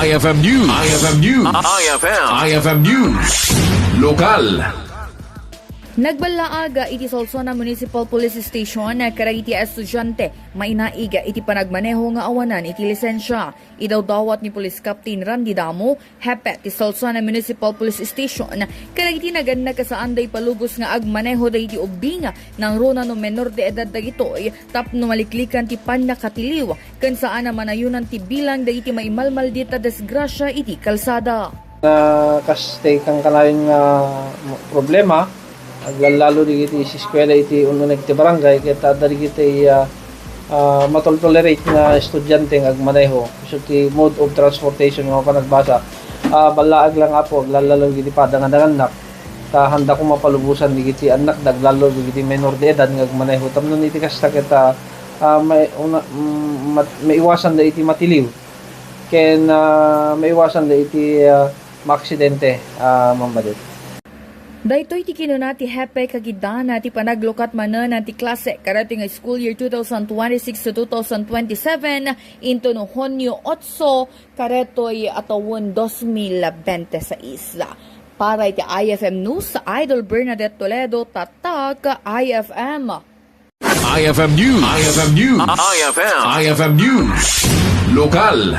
IFM News. IFM News. IFM News. Lokal. Nagballaag iti Solsona Municipal Police Station Kadagiti Estudyante mainaig iti panagmaneho nga awanan iti lisensya. Idawdawat ni Police Captain Randy Damo, hepe ti Solsona Municipal Police Station, kadagiti naganda kasaan day palugos nga agmaneho day iti ubinga ng rona no menor de edad dagitoy tapno maliklikan ti panakatiliw kan saan naman ayunan ti bilang day iti maimalmal dita desgrasya iti kalsada. Kastay kang kanayon nga problema lalo digiti si eskwela iti ununeg ti barangay kaya digiti matol-tolerate nga estudyante nga agmaneho so ti mode of transportation nga panagbasa balaag lang apo lalo digiti padangan-anak ta handa ko mapalubusan digiti anak daglalo digiti menor de edad nga agmaneho tamnon iti kasta kita may iwasan da iti matiliw ken may iwasan da iti maaksidente mamadet. Daytoy ti kinuna ti Hepe Kagiddan ti panaglukat manen ti klase karati nga school year 2026 to 2027 into no Hunyo 8 karetoy atawon 2026. Para iti IFM News sa Idol Bernadette Toledo tatak IFM. IFM News. IFM News. IFM News. Lokal.